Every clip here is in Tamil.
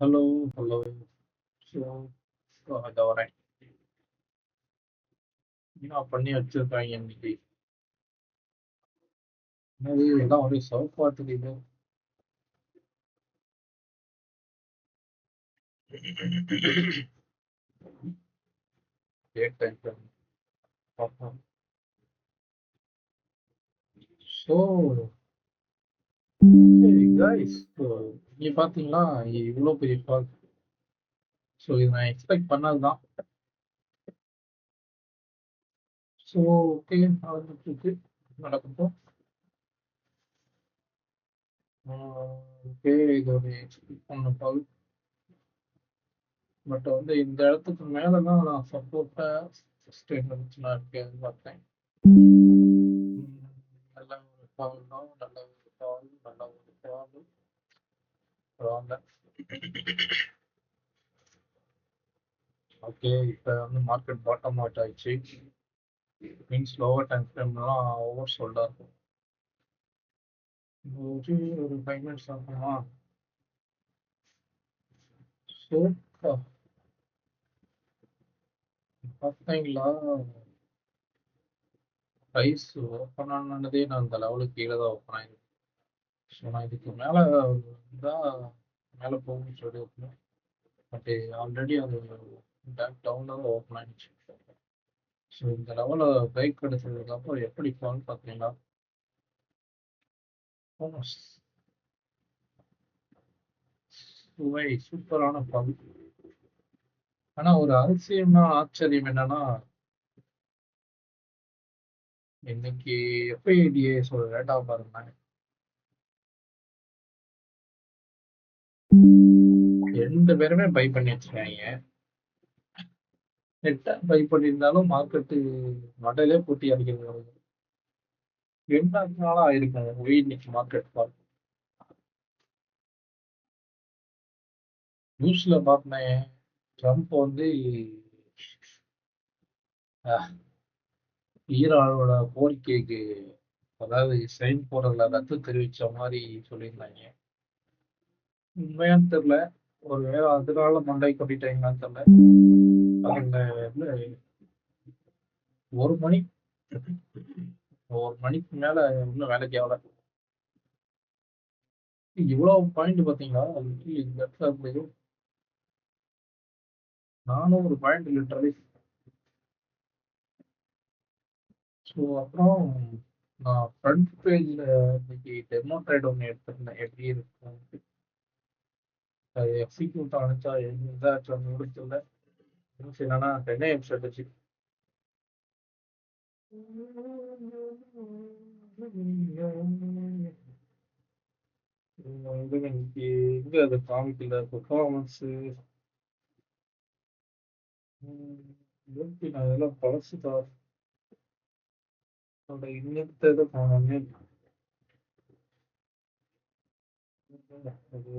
Hello, hello. ஸோ, இதோ வரேன். என்ன பண்ணி வச்சிருக்காங்க இன்னைக்கு? என்னது எல்லாம் ஒரே சிவப்பா தெரியுது. கேட்டேன். பார்ப்போம். ஸோ, கைஸ், நீங்க பார்த்தீங்களா இவ்வளோ பெரிய ஃபால். ஸோ, இது நான் எக்ஸ்பெக்ட் பண்ணது தான். ஸோ, ஓகே, நடந்துட்டு இருக்கு. நடக்கட்டும். ஓகே, இது ஒரு எக்ஸ்பெக்ட் பண்ண ஃபால். பட் வந்து இந்த இடத்துக்கு மேலே தான் நான் சப்போர்ட்டாக ஸ்டேட் இருந்துச்சுன்னா இருக்கேன்னு பார்த்தேன். நல்ல ஒரு ஃபால் தான், நல்ல ஒரு ஃபால், நல்ல ஒரு ஃபால். பரவாயில்ல. ஓகே, இப்போ வந்து மார்க்கெட் பாட்டம் அவுட் ஆயிடுச்சு. மீன்ஸ் லோவர் டைம் ஃப்ரேம்லாம் ஓவர் சோல்டாக இருக்கும். ஒரு 5 மினிட்ஸ் ஆகுமா? ஸோ பார்த்தீங்களா, ப்ரைஸ் ஓப்பன் ஆனதே நான் அந்த லெவலுக்கு கீழே தான் ஓப்பன் ஆயிருக்கு. ஸோ நான் இதுக்கு மேலே தான் மேலே போகணும்னு சொல்லி இருக்கேன். பட் ஆல்ரெடி அது பேக் டவுனில் தான் ஓப்பன் ஆயிடுச்சு. ஸோ இந்த லெவலில் பிரேக் எடுத்ததுக்கப்புறம் எப்படி போகணும்னு பார்த்தீங்களா? சுவை சூப்பரான பல். ஆனா ஒரு அதிசயம்னா ஆச்சரியம் என்னன்னா, இன்னைக்கு எஃப்ஐடிஏஸ் ஒரு டேட்டா பாருங்க. 2 பேருமே பை பண்ணி வச்சிருக்காங்க. நெட்டா பை பண்ணியிருந்தாலும் மார்க்கெட்டு மடையிலே போட்டி அடிக்கிறது. என்ன நாளா ஆயிருக்கும் இன்னைக்கு மார்க்கெட் ஃபால். நியூஸ்ல பார்த்தேன், ட்ரம்ப் வந்து அஹ், ஈரானோட கோரிக்கைக்கு, அதாவது சைன் போடுறதுல ரத்து தெரிவிச்ச மாதிரி சொல்லியிருந்தாங்க. உண்மையான்னு தெரியல. ஒருவேளை அதனால மண்டை கொட்டிட்டாங்களான்னு தெரியல. அதுல வந்து ஒரு மணி ஒரு மணிக்கு மேல இன்னும் வேலைக்கு ஆகல. இவ்வளவு பாயிண்ட் பாத்தீங்களா? இந்த இடத்துல இருந்து 400 பாயிண்ட் லிட்டரலி. ஸோ அப்புறம் நான் ஃப்ரண்ட் பேஜ்ல இன்னைக்கு டெமோ ட்ரேட் ஒன்று எடுத்திருந்தேன், எப்படி இருக்கும். அது எக்ஸிக்யூட் ஆனிச்சா எதாச்சும் ஒன்று முடிச்சல. என்னன்னா 10 AM ஸ்ட்ராட்டஜி. இன்னைக்கு எங்க அது காமிக்கல பெர்ஃபார்மன்ஸ். நான் இதெல்லாம் பழசுதான். அதோட இன்னத்தை இதை காணோமே. அது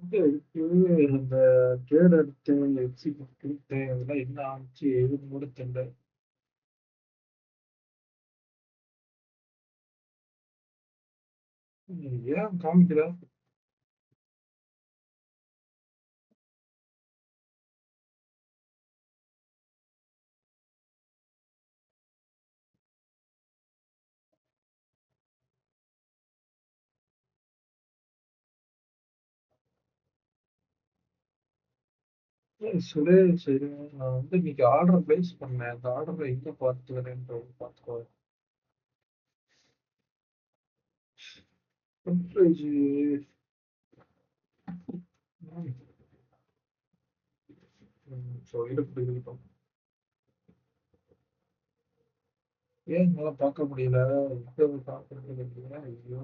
எங்க இருக்கு? இந்த ட்ரேட் எடுத்து எக்ஸிக்யூட் கொடுத்து அதெல்லாம் என்ன ஆச்சு எதுன்னு கூட தெரியல. ஏன் காமிக்கல? சரி சரி, நான் வந்து இன்னைக்கு ஆர்டர் பிளேஸ் பண்ணேன். அந்த ஆர்டரை எங்க பார்த்துக்கிறேன்னு பார்த்துக்கோ. ஃப்ரண்ட் சொல்லிட்டு இருக்கட்டும். ஏன் என்னால பார்க்க முடியல? இங்க பார்க்க முடியல. ஐயோ.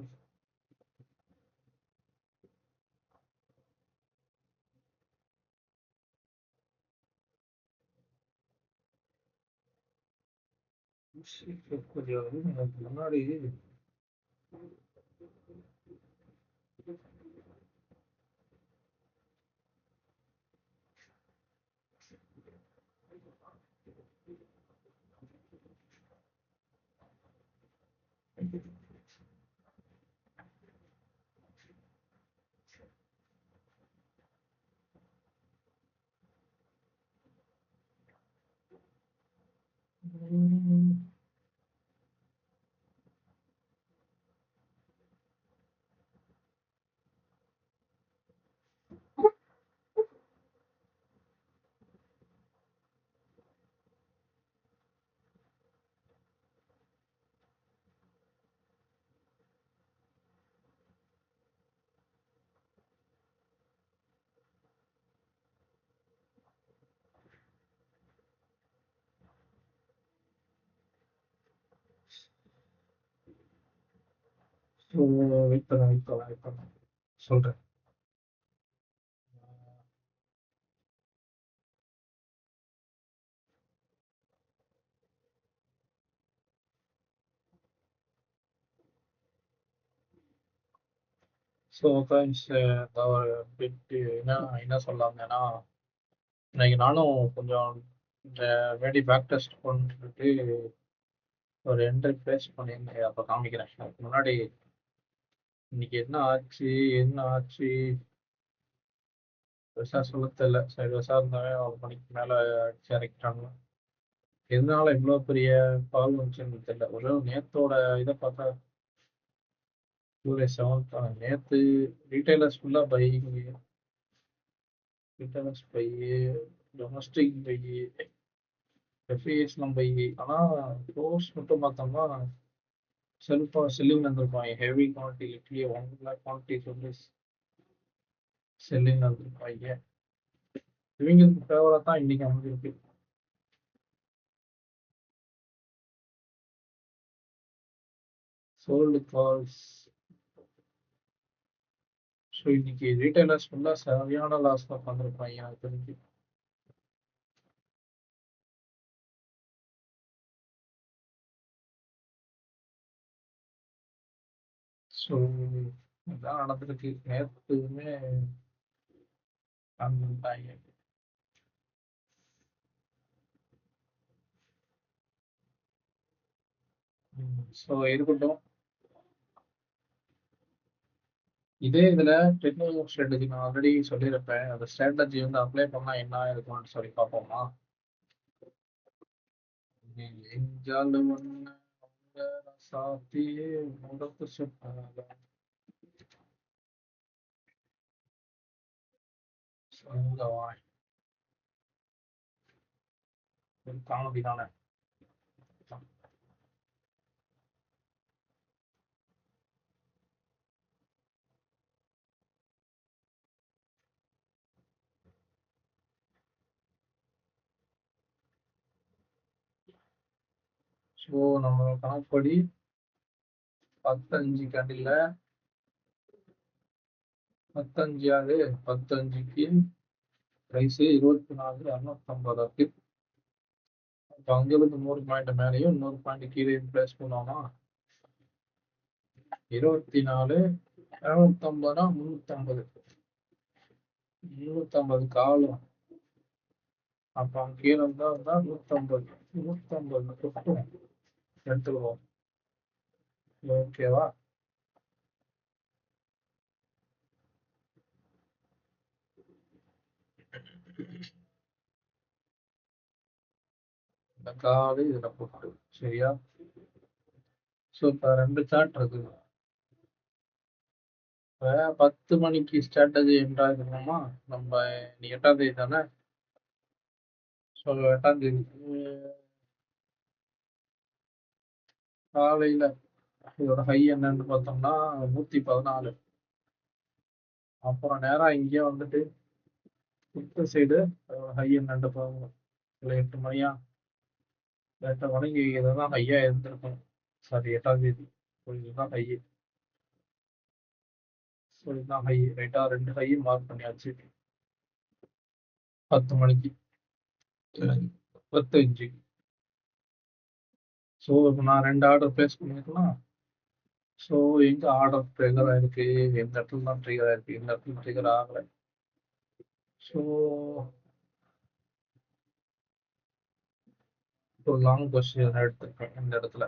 கொஞ்சம் எனக்கு முன்னாடி ஸோ வெயிட் பண்ண வெயிட் பண்ண வெயிட் பண்ண சொல்கிறேன். ஸோ கைஸ், இந்த ஒரு பிட் என்ன என்ன சொல்ல வந்தேன்னா, இன்னைக்கு நானும் கொஞ்சம் இந்த வேடி பேக் டெஸ்ட் பண்ணிட்டு ஒரு என்ட்ரி பேஸ் பண்ணியிருந்தேன். அப்போ காமிக்கிறேன். அதுக்கு முன்னாடி இன்னைக்கு என்ன ஆச்சு என்ன ஆச்சு பெருசாக சொல்ல தெரியல. சரி பெருசாக இருந்தாவே 1 மணிக்கு மேலே அடிச்சு இறக்கிட்டாங்க. எதனால இவ்வளோ பெரிய பால் வந்துச்சுன்னு தெரியல. ஒரு நேத்தோட இதை பார்த்தா ஜூலை 7th நேற்று ரீட்டைலர்ஸ் ஃபுல்லாக buy, retailers buy, domestic buy, எஃப்ஐஎஸ்லாம் பை. ஆனால் க்ளோஸ் மட்டும் பார்த்தோம்னா செல்ஃபாக செல்லிங் வந்திருப்பாங்க. ஹெவி குவான்டிட்டி லிட்லி 1 lakh குவான்டிட்டி சொல்லி செல்லிங் வந்திருப்பாங்க. இவங்களுக்கு ஃபேவராக தான் இன்னைக்கு அமைஞ்சிருக்கு. Sold calls. ஸோ இன்னைக்கு ரீட்டைலர்ஸ் ஃபுல்லாக சரியான லாஸ் தான் பண்ணிருப்பாங்க எனக்கு தெரிஞ்சு. ஸோ இதான் நடந்திருக்கு. நேற்றுமே பண்ணிட்டாங்க. ஸோ இருக்கட்டும். இதே இதில் டெக்னிக்கல் ஸ்ட்ராட்டஜி நான் ஆல்ரெடி சொல்லியிருப்பேன். அந்த ஸ்ட்ராட்டஜி வந்து அப்ளை பண்ணால் என்ன இருக்கும்னு சொல்லி பார்ப்போமா? நெஞ்சால் ஒன்று சாத்தி முடக்கு சொன்னாங்க. சொல்லுவாய் காமெடி தானே. ஸோ நம்ம கணக்குப்படி 15 கண்டில் 15 15க்கு ப்ரைஸ் 24,650 இருக்கு. இப்போ அங்கிருந்து 100 பாயிண்ட் மேலேயும் 100 பாயிண்ட் கீழே பிளேஸ் பண்ணுவோமா? 24 250 350 350 காலம். அப்போ கீழே இருந்தால் 150 150 எடுத்துக்குவோம். ஓகேவா? இந்த காலு இதில் போட்டு சரியா? ஸோ இப்போ 2 சார்ட் இருக்குது. இப்போ 10 மணிக்கு ஸ்ட்ராட்டஜி என்றால் இருக்கணுமா? நம்ம நீ 8ஆம் தேதி தானே? ஸோ 8ஆம் தேதி காலையில் இதோட ஹை என்னன்னு பார்த்தோம்னா 114. அப்புறம் நேராக இங்கே வந்துட்டு இந்த சைடு ஹை என்னன்னு பார்க்கணும். இல்லை 8 மணியா 8 மணிக்கு இதுதான் ஹையா இருந்திருக்கும். சாரி 8ஆம் தேதி. ஸோ இதுதான் ஹை. ஸோ இதுதான் ஹை ரைட்டா. 2 ஹையும் மார்க் பண்ணியாச்சு. 10 மணிக்கு 35. ஸோ இப்போ நான் 2 ஆர்டர் பிளேஸ் பண்ணிருக்கலாம். ஸோ எங்க ஆர்டர் ட்ரிகர் ஆயிருக்கு, எந்த இடத்துல தான் ட்ரிகர் ஆயிருக்கு, இந்த இடத்துல ட்ரிகர் ஆகலை. ஸோ ஒரு லாங் பொசிஷன் எடுத்திருக்கேன் இந்த இடத்துல.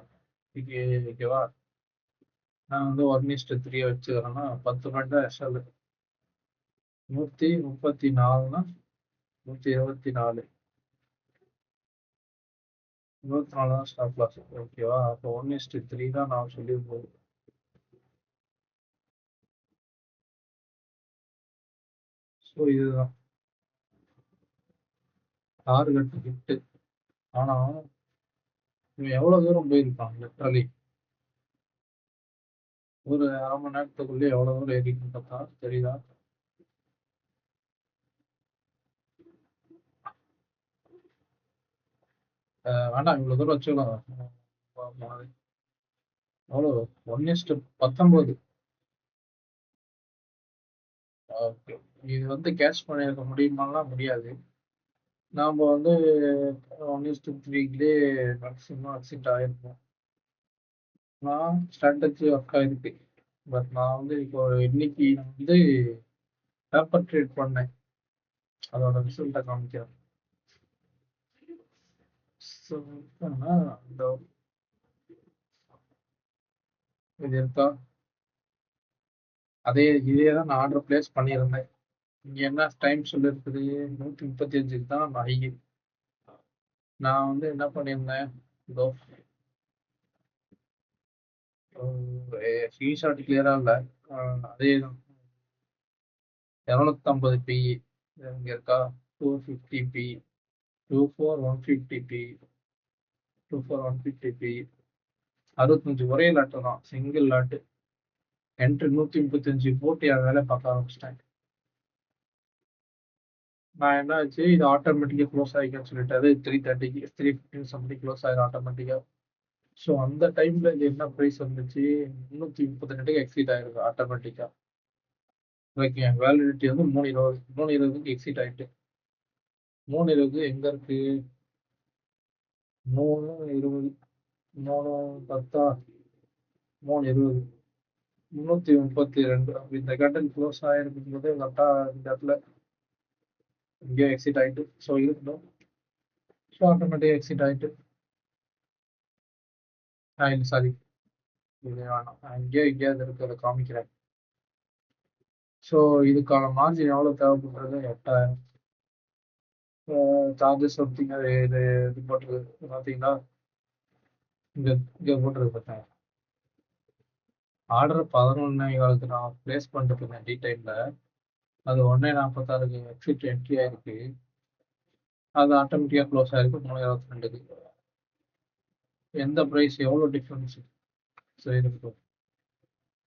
ஓகேவா? நான் வந்து 1:3 வச்சுக்கிறேன்னா 10 பாயிண்ட் தான் எஸ்எல். 134னா 124. 24 தான் ஸ்டாப் லாஸ். ஓகேவா? அப்போ 1:3 தான் நான் சொல்லியிருந்தது. ஸோ இதுதான் டார்கெட் ஹிட்டு. ஆனா இவன் எவ்வளவு தூரம் போயிருப்பான் லிட்டரலி. ஒரு அரை மணி நேரத்துக்குள்ளே எவ்வளவு தூரம் ஏறிட்டு பார்த்தா தெரியுதா? வேண்டாம், இவ்வளவு தூரம் வச்சுக்கலாம். எவ்வளோ? 1:19. ஓகே. இது வந்து கேட்ச் பண்ணியிருக்க முடியுமாலாம் முடியாது. நாம வந்து 1:3லே மேக்ஸிமம் எக்ஸிட் ஆயிருப்போம். நான் ஸ்ட்ராட்டஜி ஒர்க் ஆயிருக்கு. பட் நான் வந்து இப்போ இன்னைக்கு வந்து பேப்பர் ட்ரேட் பண்ணேன். அதோட ரிசல்ட்டை காமிக்கிறேன். ஸோ இந்த இது இருக்கா? இதே தான் நான் ஆர்டர் பிளேஸ் பண்ணியிருந்தேன். இங்க என்ன டைம் சொல்லிருக்குது? 135க்கு தான் ஹை. நான் வந்து என்ன பண்ணியிருந்தேன்? இதோ ஸ்க்ரீன்ஷாட் கிளியரா இல்லை. அதே தான் 250 பிஇ இங்க இருக்கா? 250 பி, 24150 பி, 24150 பி, 65 ஒரே லாட்டு தான், சிங்கிள் லாட்டு. என்ட்ரி 135 போட்டு என் வேலை பார்க்க ஆரம்பிச்சிட்டேன். நான் என்ன ஆச்சு, இது ஆட்டோமேட்டிக்கா க்ளோஸ் ஆகிக்கன்னு சொல்லிட்டு 3:30க்கு 3:15 சம்திங் க்ளோஸ் ஆயிரும் ஆட்டோமேட்டிக்கா. ஸோ அந்த டைம்ல இது என்ன ப்ரைஸ் வந்துச்சு? 332க்கு எக்ஸிட் ஆயிருக்கு ஆட்டோமேட்டிக்கா. ஓகே, வேலிடிட்டி வந்து 3:20. 3:20க்கு எக்ஸிட் ஆயிட்டு 3:20 எங்க இருக்கு? 3:20, 3:10, 3:20, 332. அப்படி இந்த கட்டன் க்ளோஸ் ஆயிருக்கும் போது கரெக்டா இந்த இடத்துல இங்கேயோ எக்ஸிட் ஆயிட்டு. ஸோ இருக்கட்டும். ஸோ ஆட்டோமேட்டிக்காக எக்ஸிட் ஆயிட்டு. இல்லை சாரி, இது வேணாம். நான் எங்கேயாவது இருக்கு, அதை காமிக்கிறேன். ஸோ இதுக்கான மார்ஜின் எவ்வளோ தேவைப்படுறது? 8000. சார்ஜஸ் சம்திங் இது போட்டிருக்கு பார்த்தீங்களா? இங்கே இங்கே போட்டிருக்கு பார்த்தேன். ஆர்டர் 11:15 நான் பிளேஸ் பண்ணிட்டு இருக்கேன் டீடைலில். அது 1:46க்கு எக்ஸிட் என்ட்ரி ஆயிருக்கு. அது ஆட்டோமேட்டிக்காக க்ளோஸ் ஆயிருக்கு 3:22க்கு. எந்த ப்ரைஸ் எவ்வளோ டிஃப்ரென்ஸ் இருக்கும்?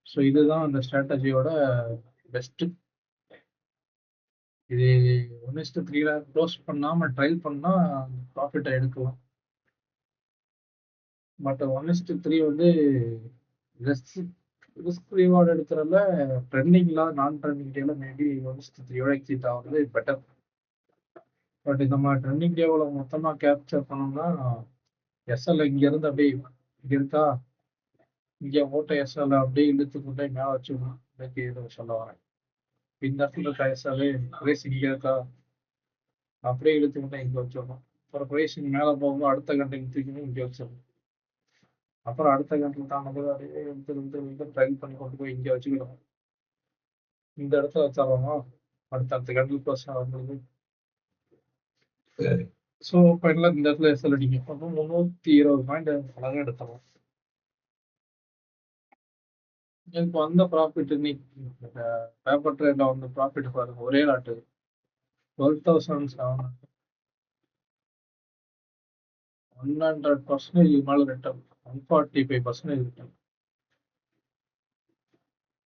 ஸோ இதுதான் அந்த ஸ்ட்ராட்டஜியோட பெஸ்ட்டு. இது 1:3ல க்ளோஸ் பண்ணாமல் ட்ரைல் பண்ணால் ப்ராஃபிட்டை எடுக்கலாம். பட் 1:3 வந்து ரிஸ்க் ரிவார்டு எடுக்கிறதுல ட்ரெண்டிங்லாம் நான் ட்ரெண்டிங் டேல மேபி 1:3யோட எக்ஸிட் ஆகுறது பெட்டர். பட் நம்ம ட்ரெண்டிங் டேவில் மொத்தமாக கேப்சர் பண்ணோம்னா எஸ்எல் இங்கேருந்து அப்படியே இங்கே இருக்கா, இங்கே ஓட்ட எஸ்எல் அப்படியே இழுத்து கொண்டே மேலே வச்சுக்கணும். இன்னைக்கு இதை சொல்ல வரேன். இந்த இடத்துல இருக்க எஸ்எல் ப்ரைஸ் இங்கே இருக்கா, அப்படியே இழுத்து கொண்டே இங்கே வச்சிடணும். அப்புறம் ப்ரைஸ் மேலே போகும்போது அடுத்த கண்டைக்கு தூக்கணும் இங்கே வச்சிடணும். அப்புறம் அடுத்த கண்ட்ரில் தாண்டும்போது அப்படியே இழுத்து ட்ரைல் பண்ணி கொண்டு போய் இங்கே வச்சுக்கணும். இந்த இடத்துல வச்சிடறோமா, அடுத்த கண்ட்ரி ப்ளஸ் ஆகும்போது. ஸோ ஃபைனலாக இந்த இடத்துல எஸ்எல் அடிக்கும். அப்போ 320 பாயிண்ட் அழகாக எடுத்துடலாம். இப்போ வந்த ப்ராஃபிட் இன்னைக்கு பேப்பர் ட்ரேட்ல வந்து ப்ராஃபிட் பாருங்க, ஒரே லாட்டு 12,700. 100% மேலே ரிட்டர்ன், 145% ரிட்டர்ன்.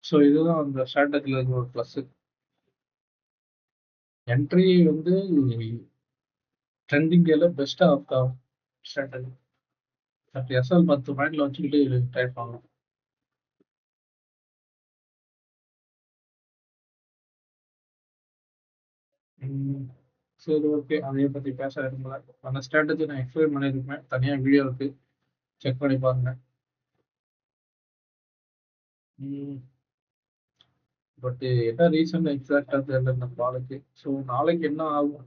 ஸோ இதுதான் அந்த ஸ்ட்ராட்டஜியில் இருக்கிற ஒரு ப்ளஸ். என்ட்ரி வந்து ட்ரெண்டிங் டேல பெஸ்ட்டாக ஒர்க் ஆகும் ஸ்ட்ராட்டஜி. பட் எஸ்எல் 10 பாயிண்ட்ல வச்சுக்கிட்டு ட்ரை பண்ணலாம். சரி, ஓகே. அதை பற்றி பேச விரும்பல. அந்த ஸ்ட்ராட்டஜி நான் எக்ஸ்பிளைன் பண்ணியிருப்பேன், தனியாக வீடியோ இருக்கு, செக் பண்ணி பாருங்க. பட் என்ன ரீசன் எக்ஸாக்டாக தெரியல இந்த பாலுக்கு. ஸோ நாளைக்கு என்ன ஆகும்?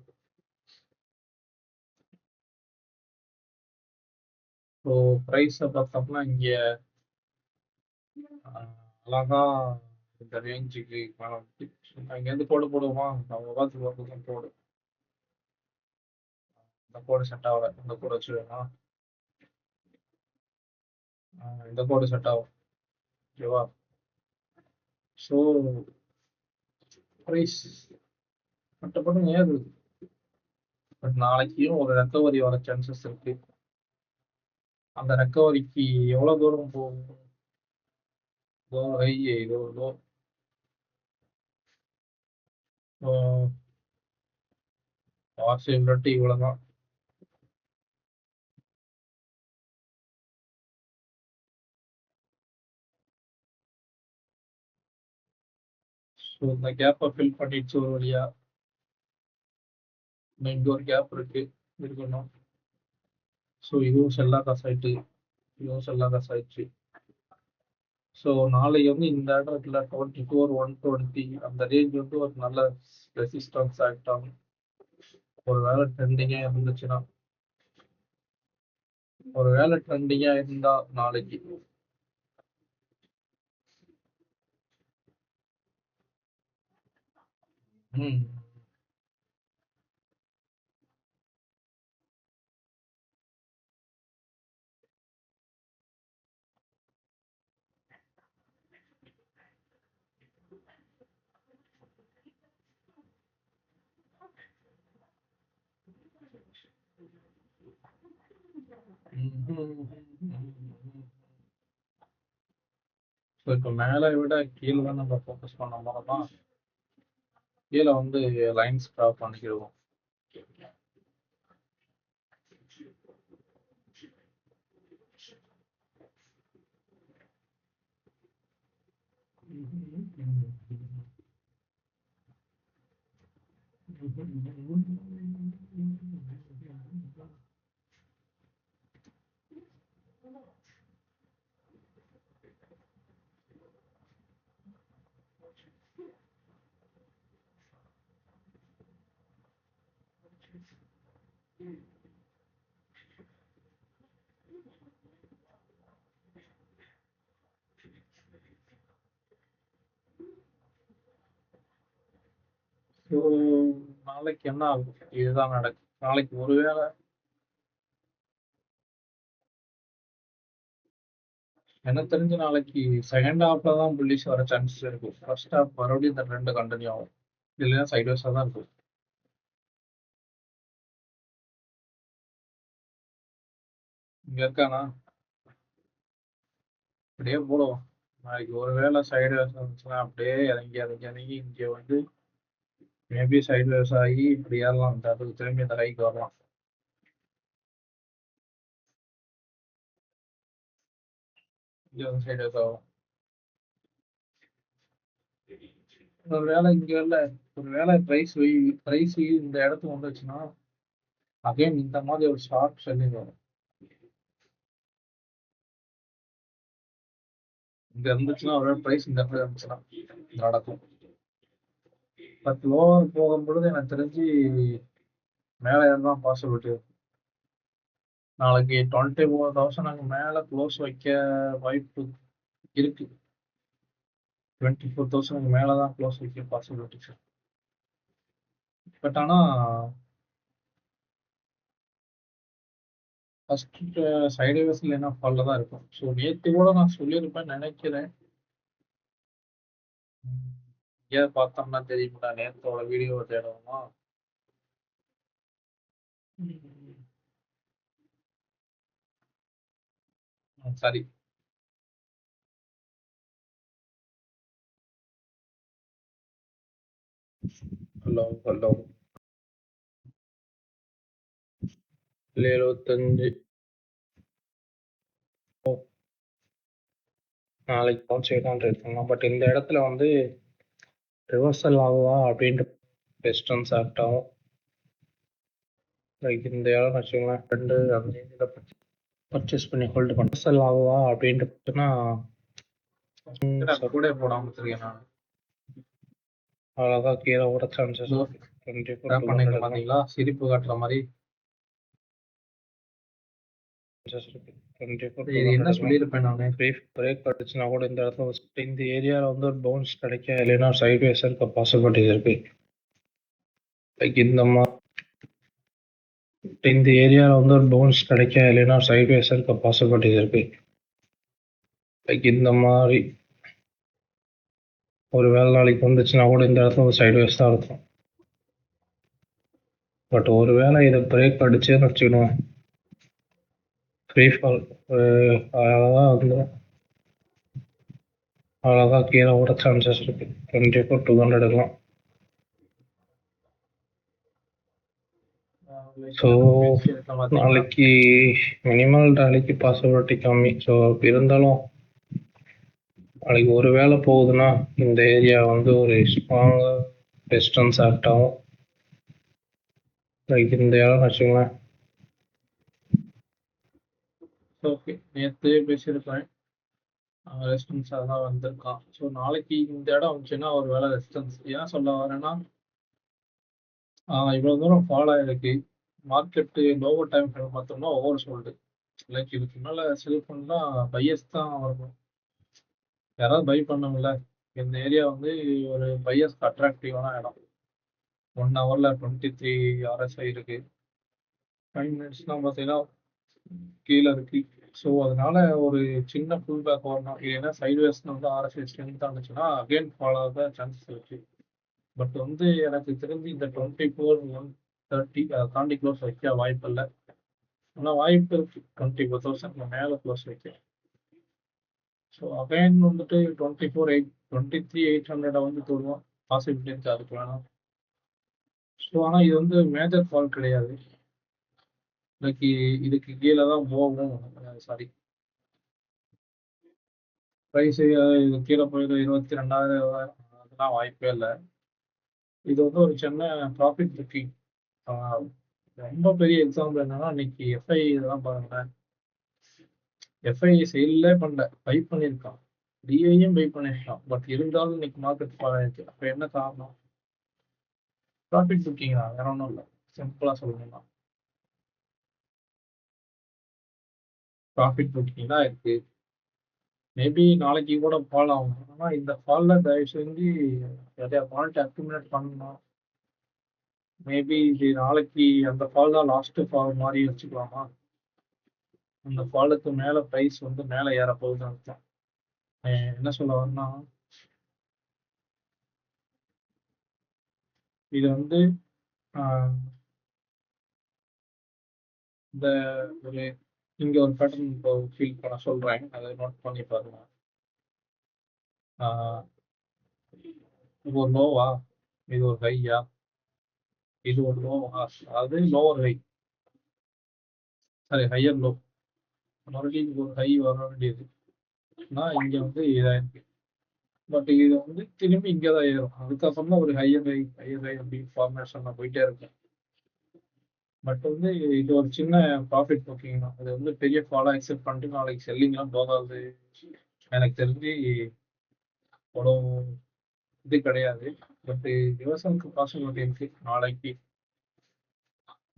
ஸோ ப்ரைஸை பார்த்தோம்னா இங்கே அழகா இந்த ரேஞ்சுக்கு மேல வந்துட்டு இங்கேருந்து போடுவோமா நம்ம பார்த்து போடுறது போடு. இந்த கோடு செட் ஆகல, இந்த கோடு வச்சு வேணாம். இந்த கோடு செட் ஆகும், ஓகேவா? ஸோ ப்ரைஸ் கட்டப்படும் ஏறுது, பட் நாளைக்கும் ஒரு ரெக்கவரி வர சான்சஸ் இருக்கு. அந்த ரெக்கவரிக்கு எவ்வளோ தூரம் போகும்? இது ஒரு லோ. பாசிபிலிட்டி இவ்வளோதான். ஸோ இந்த கேப்பை ஃபில் பண்ணிடுச்சு ஒரு வழியா. இங்க ஒரு கேப் இருக்கு, இருக்கணும். ஸோ இதுவும் செல்லா காசு ஆயிட்டு, இதுவும் செல்லா காசு ஆயிடுச்சு. ஸோ நாளைக்கு வந்து இந்த இடத்துல 24,120 அந்த ரேஞ்ச் வந்து ஒரு நல்ல ரெசிஸ்டன்ஸ் ஆகிட்டாங்க. ஒரு வேலை ட்ரெண்டிங்காக இருந்துச்சுன்னா, ஒரு வேலை ட்ரெண்டிங்காக இருந்தா நாளைக்கு ஸோ இப்போ மேலே விட கீழே தான் நம்ம ஃபோக்கஸ் பண்ண போகிறோம். கீழே வந்து லைன்ஸ் ட்ரா பண்ணிக்கிடுவோம். ஸோ நாளைக்கு என்ன ஆகும்? இதுதான் நடக்கும். நாளைக்கு ஒருவேளை எனக்கு தெரிஞ்ச நாளைக்கு செகண்ட் ஹாஃப்ல தான் புல்லிஷ் வர சான்சஸ் இருக்கு. ஃபர்ஸ்ட் ஹாஃப் மறுபடியும் இந்த ட்ரெண்ட் கண்டினியூ ஆகும், இல்லைன்னா சைட்வேஸாக தான் இருக்கும். இங்க இருக்கானா? அப்படியே போடுவோம். நாளைக்கு ஒருவேளை சைட்வேஸ் இருந்துச்சுன்னா அப்படியே இறங்கி இறங்கி இறங்கி இங்கே வந்து மேபி சைட்வேஸ் ஆகி இப்படி ஏறலாம், அதுக்கு திரும்பி இந்த கைக்கு வரலாம். இங்கே வந்து சைட்வேஸ் ஆகும். ஒரு வேளை இங்க இல்ல, ஒரு வேளை பிரைஸ் இந்த இடத்துக்கு வந்துச்சுன்னா அகைன் இந்த மாதிரி ஒரு ஷார்ட் செல்லிங் வரும். இங்க இருந்துச்சுன்னா ஒரு பிரைஸ் இந்த இடத்துல இருந்துச்சுன்னா நடக்கும். பட் லோவர் போகும் பொழுது எனக்கு தெரிஞ்சு மேலே தான் பாசிபிலிட்டி இருக்கும். நாளைக்கு 24,000 மேல க்ளோஸ் வைக்க வாய்ப்பு இருக்கு. 24,000 மேலதான் க்ளோஸ் வைக்க பாசிபிலிட்டி. பட் ஆனா ஃபர்ஸ்ட் சைட்வேஸ் இல்லைன்னா ஃபால்ல தான் இருக்கும். ஸோ நேற்று கூட நான் சொல்லியிருப்பேன் நினைக்கிறேன். ஏன் பார்த்தோம்னா தெரியுங்களா, நேற்றோட வீடியோ தேடுவோமா? சரி, ஹலோ 75 நாளைக்கு பவுன்ஸ் 800 இருக்கலாம். பட் இந்த இடத்துல வந்து ரிவர்சல் ஆகுதா அப்படின்ட்டு ரெசிஸ்டன்ஸ் ஆக்ட் ஆகும். லைக் இந்த இடம் வச்சுக்கலாம், 2 அந்த இதில் பர்ச்சேஸ் பண்ணி ஹோல்டு பண்ண ரிவர்சல் ஆகுதா அப்படின்ட்டுனா கூட போடாமல் வச்சிருக்கேன் நான். அவ்வளோதான், கீழே கூட சான்சஸ் பார்த்தீங்களா, சிரிப்பு காட்டுற மாதிரி இது என்ன சொல்லியிருப்பேன் நானு, பிரேக் அடிச்சுனா கூட இந்த இடத்துல ஃபர்ஸ்ட் இந்த ஏரியாவில் வந்து ஒரு பவுன்ஸ் கிடைக்க இல்லைன்னா சைட் வேஸ் இருக்க பாசிபிலிட்டிஸ் இருக்கு. லைக் இந்த ஏரியாவில் வந்து ஒரு பவுன்ஸ் கிடைக்க இல்லைன்னா சைட் வேஸ் இருக்க பாசிபிலிட்டிஸ் இருக்கு. லைக் இந்த மாதிரி ஒரு வேலை நாளைக்கு வந்துச்சுன்னா கூட இந்த இடத்துல ஒரு சைட் வேஸ் தான் இருக்கும். பட் ஒரு வேளை இதை பிரேக் அடிச்சேன்னு வச்சுக்கணும், ஃப்ரீ ஃபால் அழகாக வந்து அழகாக கீழே ஓட சான்சஸ் இருக்கு. 24-200 எடுக்கலாம். ஸோ நாளைக்கு மினிமல் ரேலிக்கு பாசிபிலிட்டி கம்மி. ஸோ இருந்தாலும் நாளைக்கு ஒரு வேளை போகுதுன்னா இந்த ஏரியா வந்து ஒரு ஸ்ட்ராங் ரெசிஸ்டன்ஸ் ஆக்ட் ஆகும். லைக் இந்த இடம் வச்சுங்களேன். ஓகே, நேற்று பேசியிருப்பேன், ரெசிஸ்டன்ஸாக தான் வந்திருக்கான். ஸோ நாளைக்கு இந்த இடம் வந்துச்சுன்னா ஒரு வேளை ரெசிஸ்டன்ஸ். ஏன் சொல்ல வரேன்னா, இவ்வளோ தூரம் ஃபாலோ ஆகிருக்கு. மார்க்கெட்டு லோவர் டைம் ஃப்ரேம் பார்த்தோம்னா ஓவர் சோல்டு. லைக் இதுக்கு மேலே செல் பண்ணால் பையர்ஸ் தான் வரணும். யாராவது பை பண்ணோம்ல, இந்த ஏரியா வந்து ஒரு பையர்ஸ்க்கு அட்ராக்டிவான இடம். 1 ஹவரில் 23 RSI இருக்கு. 5 மினிட்ஸ்லாம் பார்த்தீங்கன்னா கீழே இருக்கு. ஸோ அதனால ஒரு சின்ன ஃபுல் பேக் வரணும். இல்லைன்னா சைட்வேஸ் வந்து RSI ஸ்ட்ரென்த் ஆனிச்சுன்னா அகைன் ஃபாலோ ஆக சான்சஸ் இருக்கு. பட் வந்து எனக்கு தெரிஞ்சு இந்த 24,130 அதை தாண்டி க்ளோஸ் வைக்க வாய்ப்பு இல்லை. ஆனால் வாய்ப்பு இருக்கு 24,000 மேலே க்ளோஸ் வைக்க. ஸோ அகைன் வந்துட்டு 23,800 வந்து தொடுவோம், பாசிபிலிட்டி இருக்கு, அதுக்கு வேணாம். ஸோ ஆனால் இது வந்து மேஜர் ஃபால் கிடையாது. இன்னைக்கு இதுக்கு கீழே தான் போகும். சாரி, ப்ரைஸ் இது கீழே போயிடும் 22,000 அதெல்லாம் வாய்ப்பே இல்லை. இது வந்து ஒரு சின்ன ப்ராஃபிட் புக்கிங். ரொம்ப பெரிய எக்ஸாம்பிள் என்னன்னா, இன்னைக்கு எஃப்ஐ இதெல்லாம் பாருங்களேன். எஃப்ஐ செல்லே பண்ணல, பை பண்ணியிருக்கான், டிஐயும் பை பண்ணியிருக்கான். பட் இருந்தாலும் இன்னைக்கு மார்க்கெட் ஃபால் ஆயிருக்கு. அப்போ என்ன காரணம்? ப்ராஃபிட் புக்கிங் தான், வேற ஒன்றும் இல்லை. சிம்பிளாக சொல்லணும்னா ப்ராஃபிட் புக்கிங் தான் இருக்கு. மேபி நாளைக்கு கூட ஃபால் ஆகும். ஆனால் இந்த ஃபாலில் தயவு செஞ்சு நிறையா பாயிண்ட் அக்யூமுலேட் பண்ணணும். மேபி இது நாளைக்கு அந்த ஃபால் தான் லாஸ்ட் ஃபால் மாதிரி வச்சுக்கலாமா? அந்த ஃபாலுக்கு மேலே ப்ரைஸ் வந்து மேலே ஏற போகுதுன்னு அர்த்தம். என்ன சொல்ல வரேன்னா, இது வந்து இந்த ஒரு இங்கே ஒரு பேட்டர்ன் இப்போ ஃபீல் பண்ண சொல்கிறேன், அதை நோட் பண்ணி பாருங்க. இது ஒரு லோவா, இது ஒரு ஹையா, இது ஒரு லோவா, அது lower high, sorry higher low. மறுபடியும் இது ஒரு ஹை வர வேண்டியது. ஆனால் இங்கே வந்து இதாயிருக்கு. பட் இது வந்து திரும்பி இங்கே தான் ஏறும். அதுக்கப்புறம் தான் ஒரு ஹையர் ஹை அப்படின்னு ஃபார்மேஷன் போயிட்டே இருக்கும். பட் வந்து இது ஒரு சின்ன ப்ராஃபிட் புக்கிங் தான். அது வந்து பெரிய ஃபாலாக எக்ஸெப்ட் பண்ணிட்டு நாளைக்கு செல்லிங்லாம் போகாது எனக்கு தெரிஞ்சு. அவ்வளோ இது கிடையாது. பட் ரிவர்சலுக்கு பாசிபிலிட்டி இருக்கு நாளைக்கு.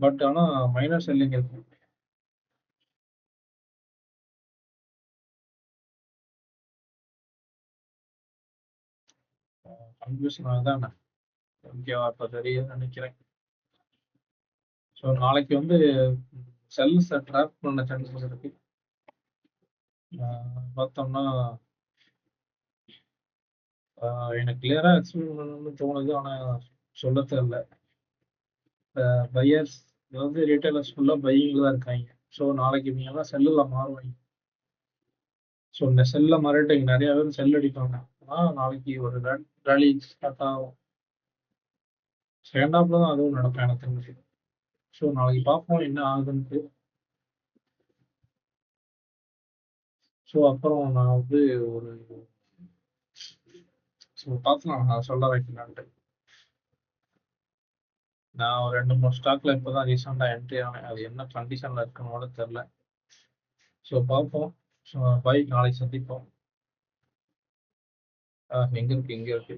பட் ஆனால் மைனர் செல்லிங் இருக்கும். கன்ஃபியூஷன் ஆகுதானே? ஓகேவா? இப்போ தெரியுதுன்னு நினைக்கிறேன். ஸோ நாளைக்கு வந்து செல்ஸை ட்ராப் பண்ண சான்சஸ் இருக்கு. பார்த்தோம்னா எனக்கு கிளியராக எக்ஸ்பிளைன் பண்ணணும்னு தோணுது, ஆனால் சொல்ல தெரியல. பையர்ஸ் அதாவது ரீட்டைலர்ஸ் ஃபுல்லாக பையிங்கில் தான் இருக்காங்க. ஸோ நாளைக்கு இவங்க தான் செல்லில் மாறுவாங்க. ஸோ இந்த செல்லில் மாறிட்டு நிறைய பேர் செல் அடிப்பாங்க. ஆனால் நாளைக்கு ஒரு ரேலி ஸ்டார்ட் ஆகும். செகண்ட் ஹாஃப்ல தான் அதுவும் நடக்கும் எனக்கு தெரிஞ்சு. ஸோ நாளைக்கு பார்ப்போம் என்ன ஆகுதுன்ட்டு. ஸோ அப்புறம் நான் வந்து ஒரு பார்க்கலாம், நான் சொல்ல வைக்கலான்ட்டு. நான் ஒரு 2-3 ஸ்டாக்ல இப்போதான் ரீசெண்டாக என்ட்ரி ஆனேன். அது என்ன கண்டிஷன்ல இருக்குன்னு கூட தெரில. ஸோ பார்ப்போம். ஸோ பை, நாளைக்கு சந்திப்போம். எங்க இருக்கு, இங்க இருக்கு.